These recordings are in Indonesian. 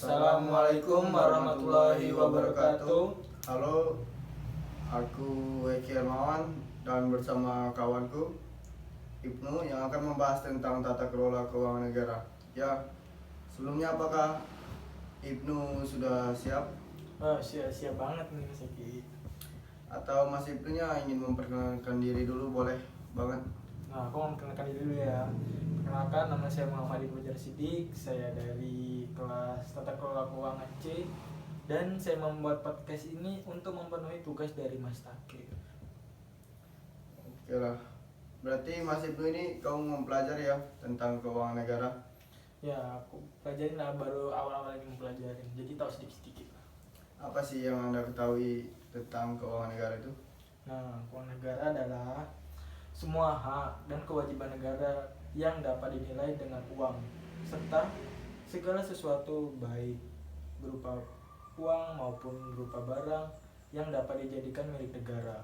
Assalamualaikum warahmatullahi wabarakatuh. Halo, aku Eki Hermawan dan bersama kawanku Ibnu yang akan membahas tentang tata kelola keuangan negara. Ya, sebelumnya apakah Ibnu sudah siap? Siap banget nih Mas Eki. Atau Mas Ibnunya ingin memperkenalkan diri dulu, boleh banget. Nah, aku mau memperkenalkan diri dulu ya. Perkenalkan, nama saya Muhammad Ibnu Sidik. Saya dari kelas Tata Kelola Keuangan C. Dan saya membuat podcast ini untuk memenuhi tugas dari Mas Takir. Oke lah. Berarti Mas Ibnu ini kamu mempelajari ya tentang keuangan negara. Ya, aku pelajarin lah, baru awal-awal ini mempelajarin. Jadi tahu sedikit-sedikit lah. Apa sih yang Anda ketahui tentang keuangan negara itu? Nah, keuangan negara adalah semua hak dan kewajiban negara yang dapat dinilai dengan uang, serta segala sesuatu baik berupa uang maupun berupa barang yang dapat dijadikan milik negara.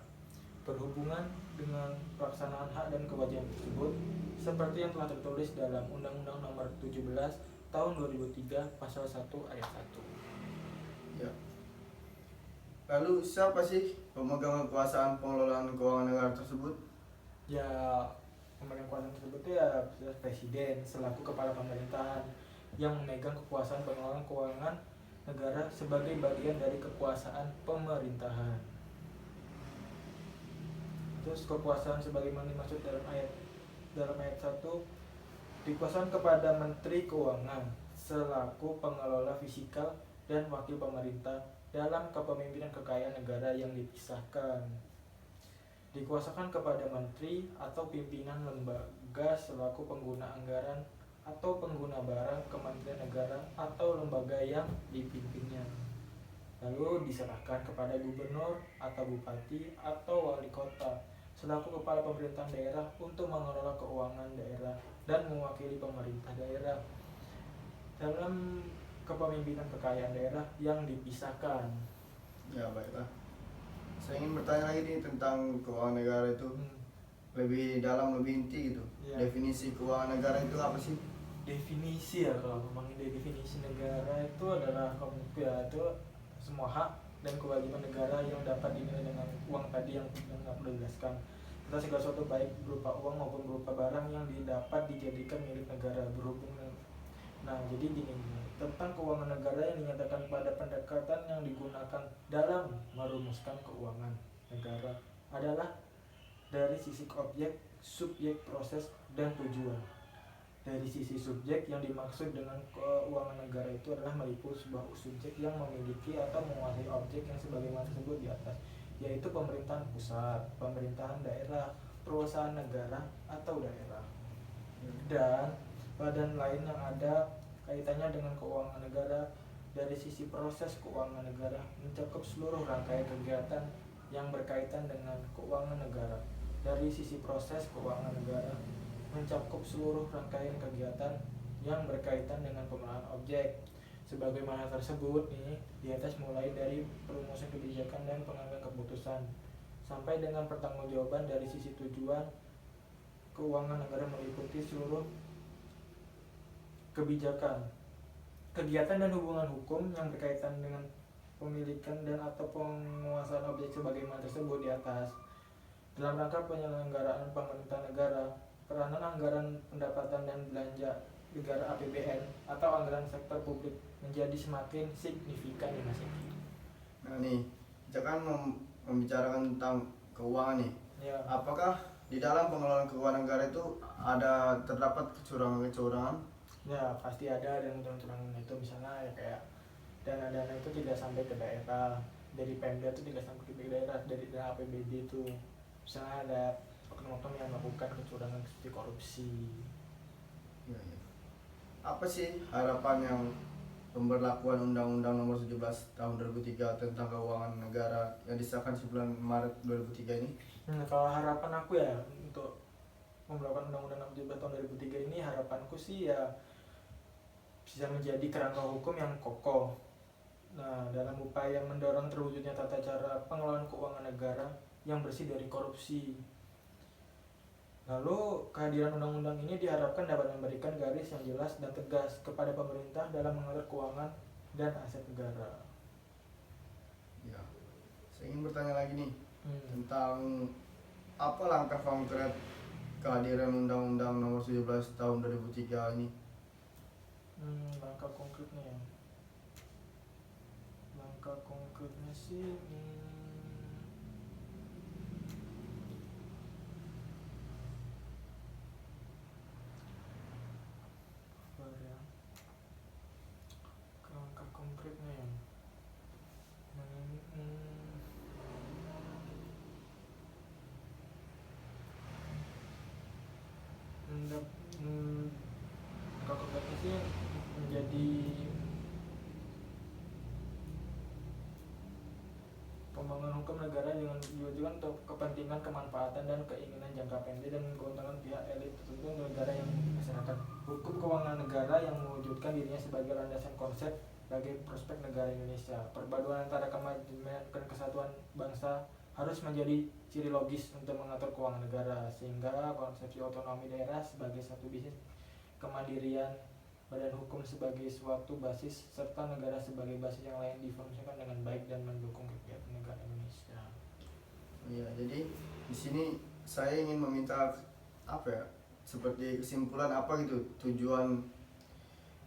Berhubungan dengan pelaksanaan hak dan kewajiban tersebut seperti yang telah tertulis dalam Undang-Undang Nomor 17 Tahun 2003 Pasal 1 Ayat 1. Ya. Lalu siapa sih pemegang kekuasaan pengelolaan keuangan negara tersebut? Ya, pemegang kekuasaan tersebut itu ya presiden selaku kepala pemerintahan yang memegang kekuasaan pengelolaan keuangan negara sebagai bagian dari kekuasaan pemerintahan. Terus kekuasaan sebagaimana dimaksud dalam ayat 1, dikuasakan kepada Menteri Keuangan selaku pengelola fiskal dan wakil pemerintah dalam kepemimpinan kekayaan negara yang dipisahkan. Dikuasakan kepada menteri atau pimpinan lembaga selaku pengguna anggaran atau pengguna barang Kementerian Negara atau lembaga yang dipimpinnya. Lalu diserahkan kepada gubernur atau bupati atau wali kota selaku kepala pemerintahan daerah untuk mengelola keuangan daerah dan mewakili pemerintah daerah dalam kepemimpinan kekayaan daerah yang dipisahkan. Ya, baiklah. Saya ingin bertanya lagi nih tentang keuangan negara itu lebih dalam, lebih inti gitu. Ya. Definisi keuangan negara itu apa sih? Definisi ya, kalau ngomongin definisi negara itu adalah itu semua hak dan kewajiban negara yang dapat dinilai dengan uang tadi yang perlu dijelaskan. Kita segala sesuatu baik berupa uang maupun berupa barang yang dapat dijadikan milik negara berhubung. Nah, jadi gini, tentang keuangan negara yang dinyatakan pada pendekatan yang digunakan dalam merumuskan keuangan negara adalah dari sisi objek, subjek, proses, dan tujuan. Dari sisi subjek, yang dimaksud dengan keuangan negara itu adalah meliputi sebuah subjek yang memiliki atau menguasai objek yang sebagaimana disebut di atas, yaitu pemerintahan pusat, pemerintahan daerah, perusahaan negara atau daerah, dan badan lain yang ada kaitannya dengan keuangan negara. Dari sisi proses, keuangan negara mencakup seluruh rangkaian kegiatan yang berkaitan dengan keuangan negara. Dari sisi proses, keuangan negara mencakup seluruh rangkaian kegiatan yang berkaitan dengan pengelolaan objek. Sebagaimana tersebut nih di atas, mulai dari perumusan kebijakan dan pengambilan keputusan sampai dengan pertanggungjawaban. Dari sisi tujuan, keuangan negara meliputi seluruh kebijakan, kegiatan dan hubungan hukum yang berkaitan dengan pemilikan dan atau penguasaan objek sebagaimana tersebut di atas. Dalam rangka penyelenggaraan pemerintahan negara, peranan anggaran pendapatan dan belanja negara APBN atau anggaran sektor publik menjadi semakin signifikan di masa ini. Nah nih, kita kan membicarakan tentang keuangan nih. Ya. Apakah di dalam pengelolaan keuangan negara itu ada terdapat kecurangan-kecurangan? Ya, pasti ada, dan kecurangan itu misalnya ya kayak dana-dana itu tidak sampai ke daerah, dari Pemda itu tidak sampai ke daerah, dari dana APBD itu misalnya ada oknum-oknum yang melakukan kecurangan seperti korupsi. Ya, ya. Apa sih harapan yang pemberlakuan Undang-Undang Nomor 17 Tahun 2003 tentang keuangan negara yang disahkan 9 Maret 2003 ini? Kalau harapan aku ya untuk pemberlakuan Undang-Undang Nomor 17 Tahun 2003 ini, harapanku sih ya bisa menjadi kerangka hukum yang kokoh. Nah, dalam upaya mendorong terwujudnya tata cara pengelolaan keuangan negara yang bersih dari korupsi. Lalu kehadiran undang-undang ini diharapkan dapat memberikan garis yang jelas dan tegas kepada pemerintah dalam mengatur keuangan dan aset negara. Ya, saya ingin bertanya lagi nih Hmm. tentang apa langkah konkret kehadiran Undang-Undang Nomor 17 Tahun 2003 ini. Langkah konkretnya ya. Langkah konkretnya sih apa ya? Langkah konkretnya ya. Langkah konkretnya sih menjadi pembangunan hukum negara dengan ditujukan untuk kepentingan, kemanfaatan, dan keinginan jangka pendek dan keuntungan pihak elit tertentu untuk negara yang masyarakat. Hukum keuangan negara yang mewujudkan dirinya sebagai landasan konsep bagi prospek negara Indonesia. Perpaduan antara kemajuan dan kesatuan bangsa harus menjadi ciri logis untuk mengatur keuangan negara, sehingga konsepsi otonomi daerah sebagai satu bisnis, kemandirian badan hukum sebagai suatu basis, serta negara sebagai basis yang lain difungsikan dengan baik dan mendukung kegiatan negara Indonesia. Ya, jadi di sini saya ingin meminta apa ya? Seperti kesimpulan apa gitu,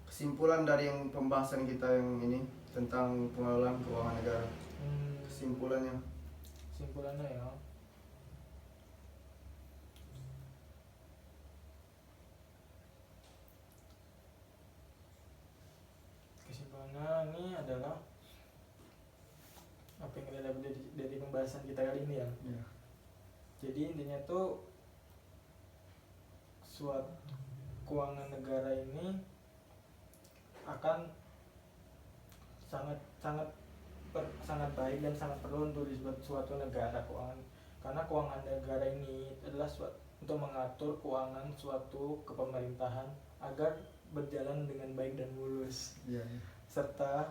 kesimpulan dari yang pembahasan kita yang ini tentang pengelolaan keuangan negara. Kesimpulannya. Kesimpulannya ya. Kesimpulannya ini adalah apa yang kita dapat dari pembahasan kita kali ini ya. Ya. Jadi intinya tuh suatu keuangan negara ini akan sangat baik dan sangat perlu untuk disebut suatu negara keuangan, karena keuangan negara ini adalah untuk mengatur keuangan suatu kepemerintahan agar berjalan dengan baik dan mulus, Ya. serta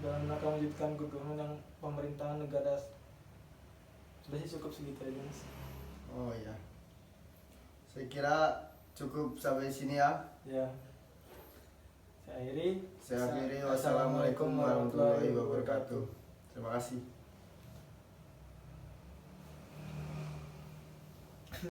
dalam rangka mewujudkan kegunaan yang pemerintahan negara. Sudah sih, cukup segitu aja Mas. Oh ya. Saya kira cukup sampai sini ya. Ya. Saya akhiri. Wassalamualaikum warahmatullahi wabarakatuh. Terima kasih.